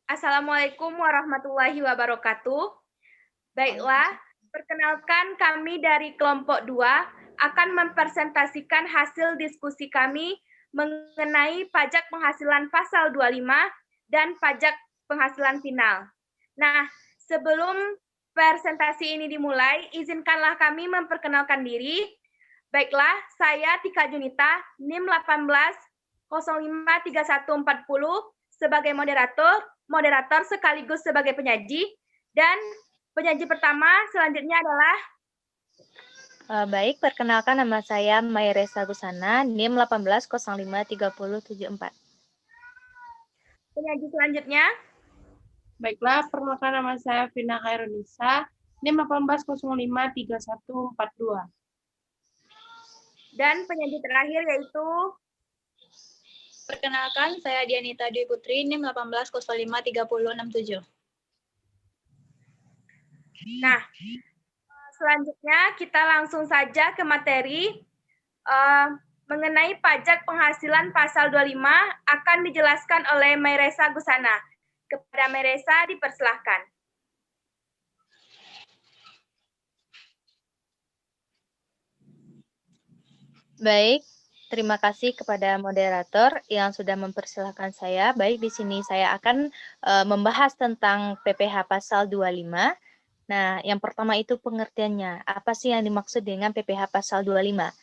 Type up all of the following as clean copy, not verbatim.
Assalamualaikum warahmatullahi wabarakatuh. Baiklah, perkenalkan kami dari kelompok 2 akan mempresentasikan hasil diskusi kami mengenai pajak penghasilan pasal 25 dan pajak penghasilan final. Nah, sebelum presentasi ini dimulai, izinkanlah kami memperkenalkan diri. Baiklah, saya Tika Junita, NIM 18053140 sebagai moderator sekaligus sebagai penyaji, dan penyaji pertama selanjutnya adalah Baik, perkenalkan nama saya Mayresa Gusana, NIM 18053074. penyaji selanjutnya. Baiklah, perkenalkan nama saya Vina Khairunisa, NIM 18053142. Dan penyaji terakhir yaitu Perkenalkan, saya Dianita Dwi Putri, NIM 18053067. Nah, selanjutnya kita langsung saja ke materi mengenai pajak penghasilan pasal 25 akan dijelaskan oleh Mayresa Gusana. Kepada Mayresa dipersilahkan. Baik, terima kasih kepada moderator yang sudah mempersilahkan saya. Baik, di sini saya akan membahas tentang PPh pasal 25. Nah, yang pertama itu pengertiannya. Apa sih yang dimaksud dengan PPh pasal 25?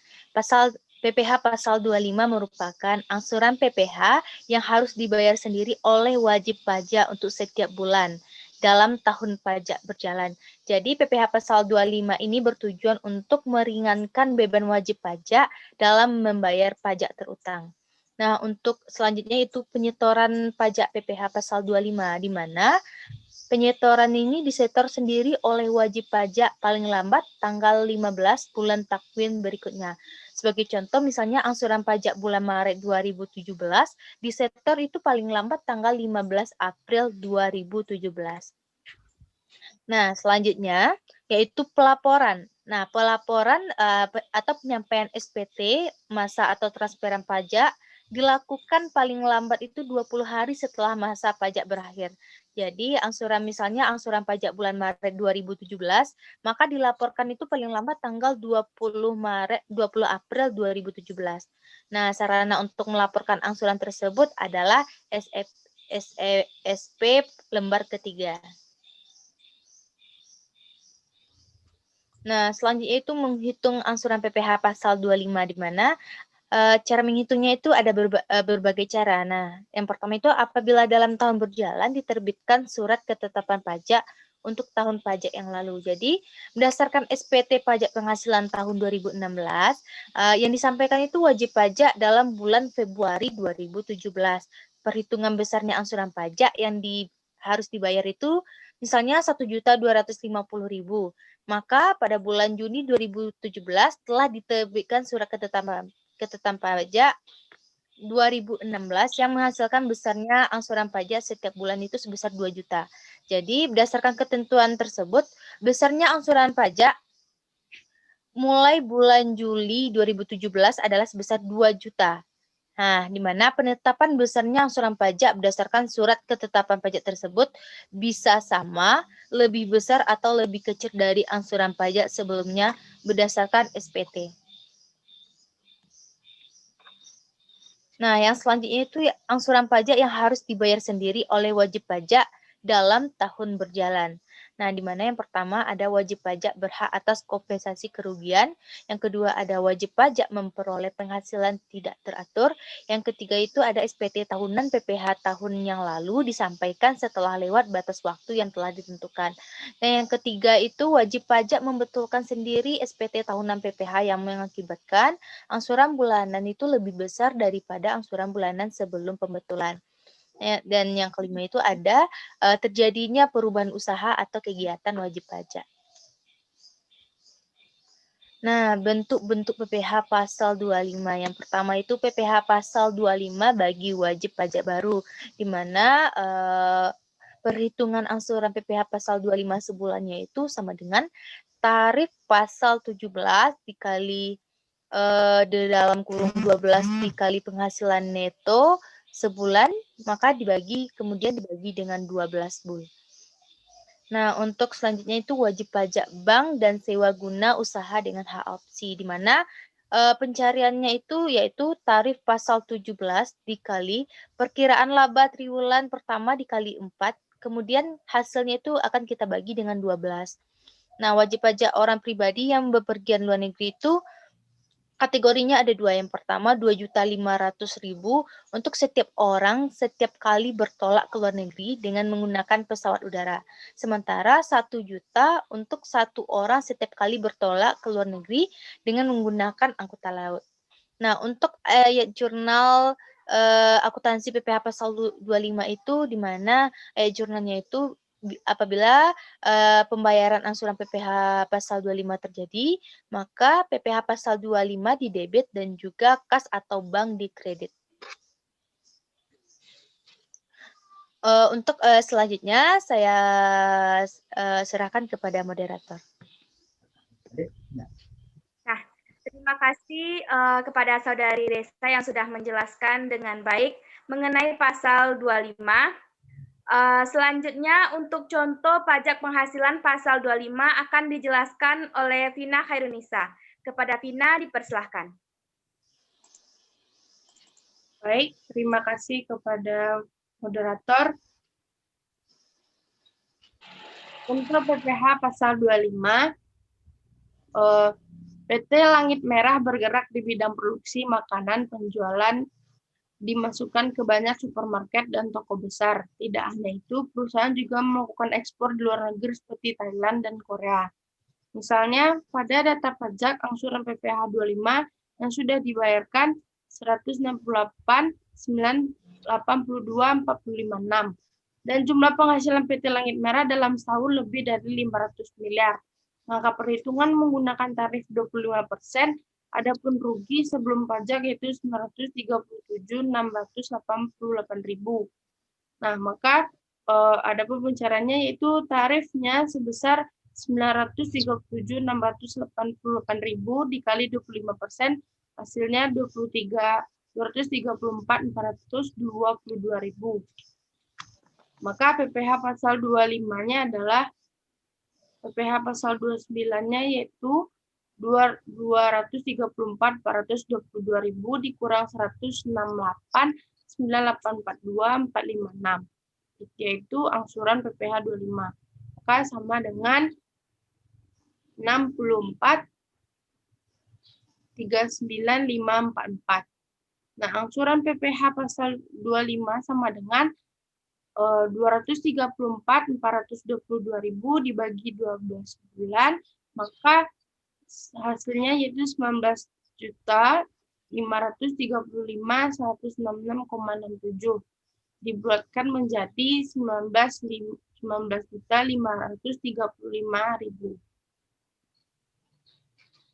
PPh pasal 25 merupakan angsuran PPh yang harus dibayar sendiri oleh wajib pajak untuk setiap bulan dalam tahun pajak berjalan. Jadi PPh pasal 25 ini bertujuan untuk meringankan beban wajib pajak dalam membayar pajak terutang. Nah, untuk selanjutnya itu penyetoran pajak PPh pasal 25, di mana penyetoran ini disetor sendiri oleh wajib pajak paling lambat tanggal 15 bulan takwin berikutnya. Sebagai contoh, misalnya angsuran pajak bulan Maret 2017, disetor itu paling lambat tanggal 15 April 2017. Nah, selanjutnya yaitu pelaporan. Nah, pelaporan atau penyampaian SPT, masa atau transferan pajak, dilakukan paling lambat itu 20 hari setelah masa pajak berakhir. Jadi, misalnya angsuran pajak bulan Maret 2017, maka dilaporkan itu paling lambat tanggal 20 April 2017. Nah, sarana untuk melaporkan angsuran tersebut adalah SP lembar ketiga. Nah, selanjutnya itu menghitung angsuran PPh pasal 25, di mana cara menghitungnya itu ada berbagai cara. Nah, yang pertama itu apabila dalam tahun berjalan diterbitkan surat ketetapan pajak untuk tahun pajak yang lalu. Jadi, berdasarkan SPT pajak penghasilan tahun 2016, yang disampaikan itu wajib pajak dalam bulan Februari 2017. Perhitungan besarnya angsuran pajak yang harus dibayar itu misalnya 1.250.000. Maka pada bulan Juni 2017 telah diterbitkan surat ketetapan pajak 2016 yang menghasilkan besarnya angsuran pajak setiap bulan itu sebesar 2 juta. Jadi berdasarkan ketentuan tersebut, besarnya angsuran pajak mulai bulan Juli 2017 adalah sebesar 2 juta. Nah, di mana penetapan besarnya angsuran pajak berdasarkan surat ketetapan pajak tersebut bisa sama, lebih besar, atau lebih kecil dari angsuran pajak sebelumnya berdasarkan SPT. Nah, yang selanjutnya itu angsuran pajak yang harus dibayar sendiri oleh wajib pajak dalam tahun berjalan. Nah, di mana yang pertama ada wajib pajak berhak atas kompensasi kerugian, yang kedua ada wajib pajak memperoleh penghasilan tidak teratur, yang ketiga itu ada SPT tahunan PPh tahun yang lalu disampaikan setelah lewat batas waktu yang telah ditentukan. Nah, yang ketiga itu wajib pajak membetulkan sendiri SPT tahunan PPh yang mengakibatkan angsuran bulanan itu lebih besar daripada angsuran bulanan sebelum pembetulan. Dan yang kelima itu ada terjadinya perubahan usaha atau kegiatan wajib pajak. Nah, bentuk-bentuk PPh pasal 25. Yang pertama itu PPh pasal 25 bagi wajib pajak baru, di mana perhitungan angsuran PPh pasal 25 sebulannya itu sama dengan tarif pasal 17 dikali di dalam kurung 12 dikali penghasilan neto sebulan, maka kemudian dibagi dengan 12 bulan. Nah, untuk selanjutnya itu wajib pajak bank dan sewa guna usaha dengan hak opsi, di mana pencariannya itu yaitu tarif pasal 17 dikali perkiraan laba triwulan pertama dikali 4, kemudian hasilnya itu akan kita bagi dengan 12. Nah, wajib pajak orang pribadi yang bepergian luar negeri itu kategorinya ada 2. Yang pertama 2.500.000 untuk setiap orang setiap kali bertolak ke luar negeri dengan menggunakan pesawat udara. Sementara 1 juta untuk 1 orang setiap kali bertolak ke luar negeri dengan menggunakan angkutan laut. Nah, untuk jurnal akuntansi PPh pasal 25 itu di mana jurnalnya itu apabila pembayaran angsuran PPh pasal 25 terjadi, maka PPh pasal 25 didebit dan juga kas atau bank dikredit. Untuk selanjutnya saya serahkan kepada moderator. Nah, terima kasih kepada Saudari Resa yang sudah menjelaskan dengan baik mengenai pasal 25. Selanjutnya untuk contoh pajak penghasilan pasal 25 akan dijelaskan oleh Vina Khairunisa. Kepada Vina dipersilahkan. Baik, terima kasih kepada moderator. Untuk PPh pasal 25, PT Langit Merah bergerak di bidang produksi makanan, penjualan dimasukkan ke banyak supermarket dan toko besar. Tidak hanya itu, perusahaan juga melakukan ekspor di luar negeri seperti Thailand dan Korea. Misalnya, pada data pajak angsuran PPh 25 yang sudah dibayarkan 168.982.456 dan jumlah penghasilan PT Langit Merah dalam setahun lebih dari 500 miliar. Maka perhitungan menggunakan tarif 25%, adapun rugi sebelum pajak yaitu 937.688.000. Nah, maka adapun pencariannya yaitu tarifnya sebesar 937.688.000 dikali 25%, hasilnya 234.422.000. Maka PPh pasal 25-nya adalah PPh pasal 29-nya yaitu 234.422.000 dikurang 168.98842.456, yaitu angsuran PPh 25. Maka sama dengan 64.39544. Nah, angsuran PPh pasal 25 sama dengan 234.422.000 dibagi 12 bulan, maka hasilnya yaitu 19.535.166,67 dibulatkan menjadi 19.535.000.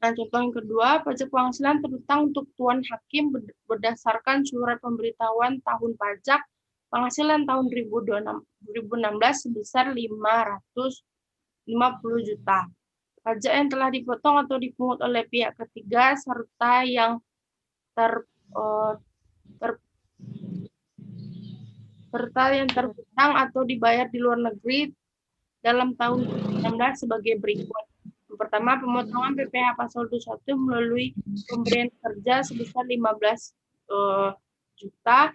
Nah, contoh yang kedua, pajak penghasilan terutang untuk Tuan Hakim berdasarkan surat pemberitahuan tahun pajak penghasilan tahun 2016 sebesar 550 juta. Pajak yang telah dipotong atau dipungut oleh pihak ketiga serta yang terhutang atau dibayar di luar negeri dalam tahun 2016 sebagai berikut. Yang pertama, pemotongan PPh pasal 21 melalui pemberian kerja sebesar 15 juta.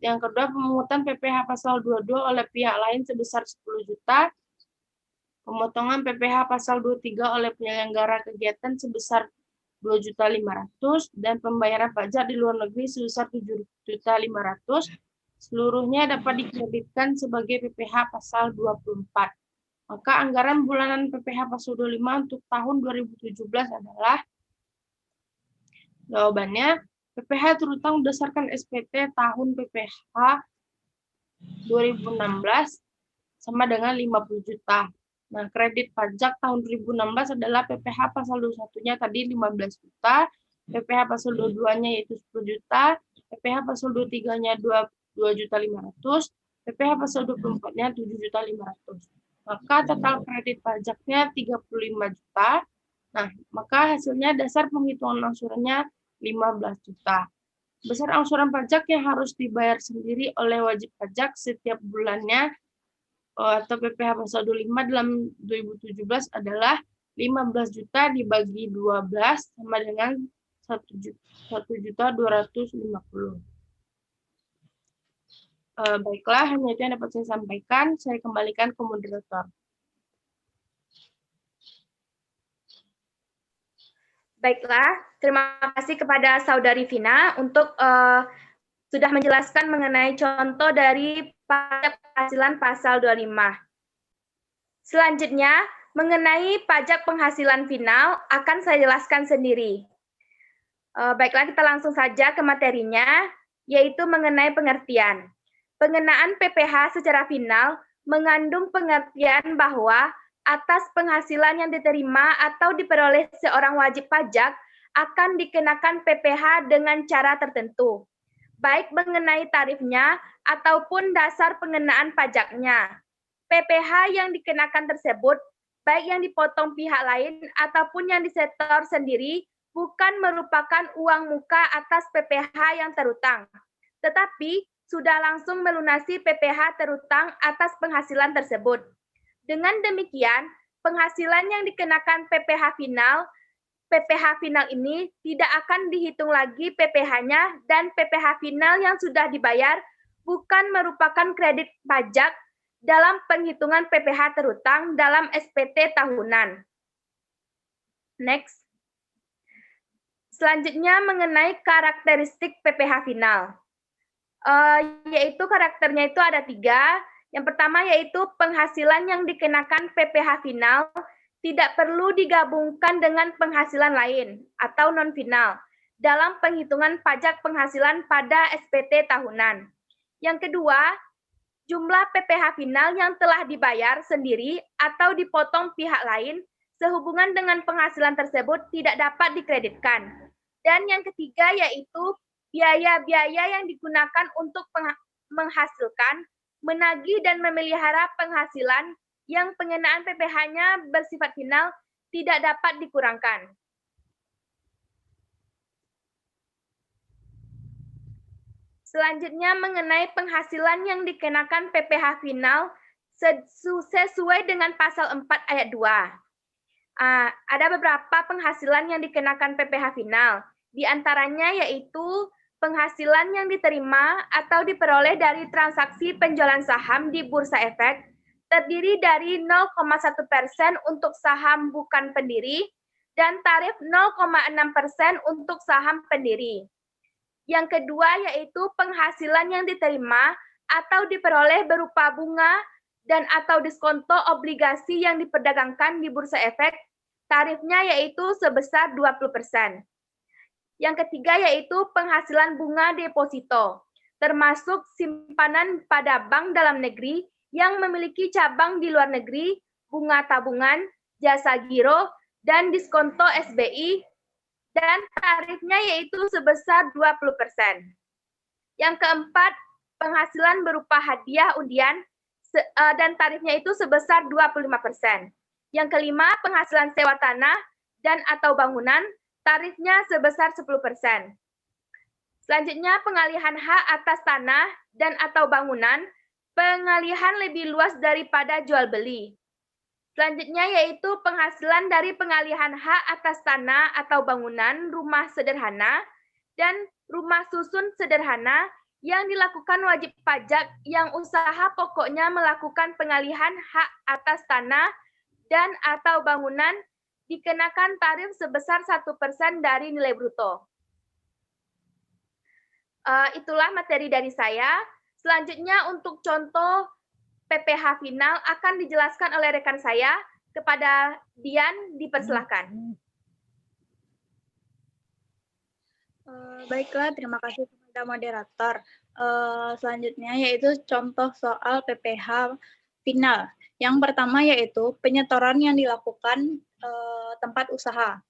Yang kedua, pemungutan PPh pasal 22 oleh pihak lain sebesar 10 juta. Pemotongan PPh pasal 23 oleh penyelenggara kegiatan sebesar 2.500.000 dan pembayaran pajak di luar negeri sebesar 7.500.000. Seluruhnya dapat dikreditkan sebagai PPh pasal 24. Maka anggaran bulanan PPh pasal 25 untuk tahun 2017 adalah jawabannya PPh terutang berdasarkan SPT tahun PPh 2016 sama dengan 50 juta. Nah, kredit pajak tahun 2016 adalah PPh pasal 21-nya tadi 15 juta, PPh pasal 22-nya yaitu 10 juta, PPh pasal 23-nya 2.500.000, PPh pasal 24-nya 7.500.000. Maka total kredit pajaknya 35 juta. Nah, maka hasilnya dasar penghitungan angsurannya 15 juta. Besar angsuran pajak yang harus dibayar sendiri oleh wajib pajak setiap bulannya atau PPh pasal 25 dalam 2017 adalah 15 juta dibagi 12 sama dengan 1.250.000. Baiklah, hanya itu yang dapat saya sampaikan. Saya kembalikan ke moderator. Baiklah, terima kasih kepada Saudari Vina untuk sudah menjelaskan mengenai contoh dari pajak penghasilan pasal 25. Selanjutnya, mengenai pajak penghasilan final akan saya jelaskan sendiri. Baiklah, kita langsung saja ke materinya, yaitu mengenai pengertian. Pengenaan PPh secara final mengandung pengertian bahwa atas penghasilan yang diterima atau diperoleh seorang wajib pajak akan dikenakan PPh dengan cara tertentu, baik mengenai tarifnya ataupun dasar pengenaan pajaknya. PPh yang dikenakan tersebut, baik yang dipotong pihak lain ataupun yang disetor sendiri, bukan merupakan uang muka atas PPh yang terutang, tetapi sudah langsung melunasi PPh terutang atas penghasilan tersebut. Dengan demikian, penghasilan yang dikenakan PPh final ini tidak akan dihitung lagi PPh-nya dan PPh final yang sudah dibayar bukan merupakan kredit pajak dalam penghitungan PPh terutang dalam SPT tahunan. Next. Selanjutnya mengenai karakteristik PPh final. Yaitu karakternya itu ada 3. Yang pertama yaitu penghasilan yang dikenakan PPh final tidak perlu digabungkan dengan penghasilan lain atau non-final dalam penghitungan pajak penghasilan pada SPT tahunan. Yang kedua, jumlah PPh final yang telah dibayar sendiri atau dipotong pihak lain sehubungan dengan penghasilan tersebut tidak dapat dikreditkan. Dan yang ketiga yaitu biaya-biaya yang digunakan untuk menghasilkan, menagih dan memelihara penghasilan yang pengenaan PPh-nya bersifat final tidak dapat dikurangkan. Selanjutnya mengenai penghasilan yang dikenakan PPh final sesuai dengan pasal 4 ayat 2. Ada beberapa penghasilan yang dikenakan PPh final. Di antaranya yaitu penghasilan yang diterima atau diperoleh dari transaksi penjualan saham di Bursa Efek terdiri dari 0,1% untuk saham bukan pendiri dan tarif 0,6% untuk saham pendiri. Yang kedua yaitu penghasilan yang diterima atau diperoleh berupa bunga dan atau diskonto obligasi yang diperdagangkan di Bursa Efek, tarifnya yaitu sebesar 20%. Yang ketiga yaitu penghasilan bunga deposito, termasuk simpanan pada bank dalam negeri yang memiliki cabang di luar negeri, bunga tabungan, jasa giro, dan diskonto SBI, dan tarifnya yaitu sebesar 20%. Yang keempat, penghasilan berupa hadiah undian, dan tarifnya itu sebesar 25%. Yang kelima, penghasilan sewa tanah dan atau bangunan, tarifnya sebesar 10%. Selanjutnya, pengalihan hak atas tanah dan atau bangunan, pengalihan lebih luas daripada jual beli. Selanjutnya yaitu penghasilan dari pengalihan hak atas tanah atau bangunan rumah sederhana dan rumah susun sederhana yang dilakukan wajib pajak yang usaha pokoknya melakukan pengalihan hak atas tanah dan atau bangunan dikenakan tarif sebesar 1% dari nilai bruto. Itulah materi dari saya. Selanjutnya untuk contoh PPh final akan dijelaskan oleh rekan saya. Kepada Dian, dipersilahkan. Baiklah, terima kasih kepada moderator. Selanjutnya yaitu contoh soal PPh final. Yang pertama yaitu penyetoran yang dilakukan tempat usaha.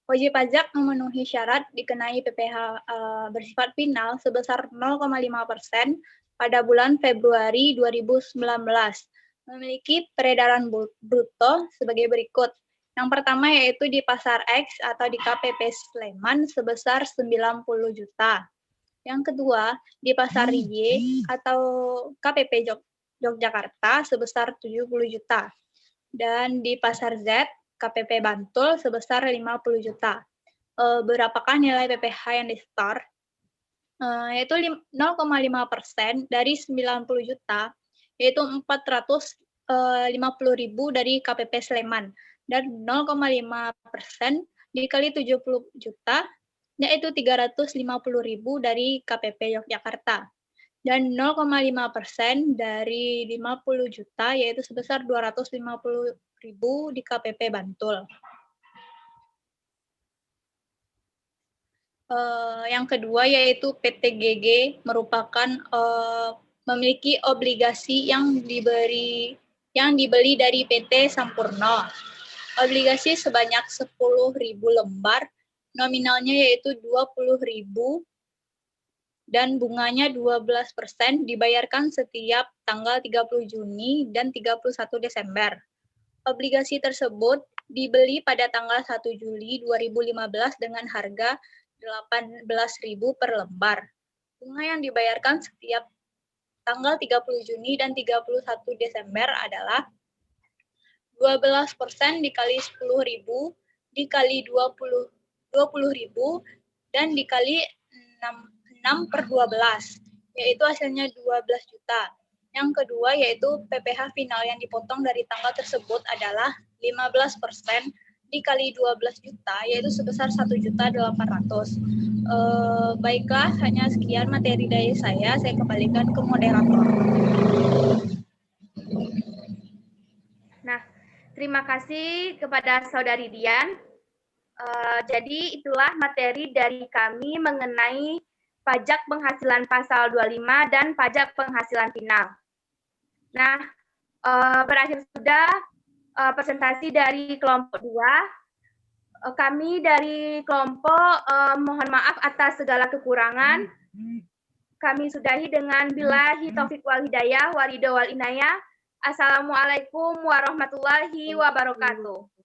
Wajib pajak memenuhi syarat dikenai PPh bersifat final sebesar 0,5% pada bulan Februari 2019. Memiliki peredaran bruto sebagai berikut. Yang pertama yaitu di Pasar X atau di KPP Sleman sebesar 90 juta. Yang kedua, di Pasar Y atau KPP Yogyakarta sebesar 70 juta. Dan di Pasar Z, KPP Bantul sebesar 50 juta. Berapakah nilai PPh yang disetor? Yaitu 0,5% dari 90 juta, yaitu 450.000 dari KPP Sleman. Dan 0,5% dikali 70 juta, yaitu 350.000 dari KPP Yogyakarta. Dan 0,5% dari 50 juta, yaitu sebesar 250.000 di KPP Bantul. Yang kedua yaitu PTGG merupakan memiliki obligasi yang dibeli dari PT Sampurno. Obligasi sebanyak 10.000 lembar, nominalnya yaitu 20.000 dan bunganya 12% dibayarkan setiap tanggal 30 Juni dan 31 Desember. Obligasi tersebut dibeli pada tanggal 1 Juli 2015 dengan harga 18.000 per lembar. Bunga yang dibayarkan setiap tanggal 30 Juni dan 31 Desember adalah 12% dikali 10.000 dikali 20.000 dan dikali 6 per 12, yaitu hasilnya 12 juta. Yang kedua yaitu PPh final yang dipotong dari tanggal tersebut adalah 15% dikali 12 juta, yaitu sebesar 1.800.000. Baiklah, hanya sekian materi dari saya kembalikan ke moderator. Nah, terima kasih kepada Saudari Dian. Jadi itulah materi dari kami mengenai pajak penghasilan pasal 25 dan pajak penghasilan final. Nah, berakhir sudah presentasi dari kelompok 2. Kami dari kelompok mohon maaf atas segala kekurangan. Kami sudahi dengan billahi taufik wal hidayah, wal ridho wal inayah. Assalamualaikum warahmatullahi wabarakatuh.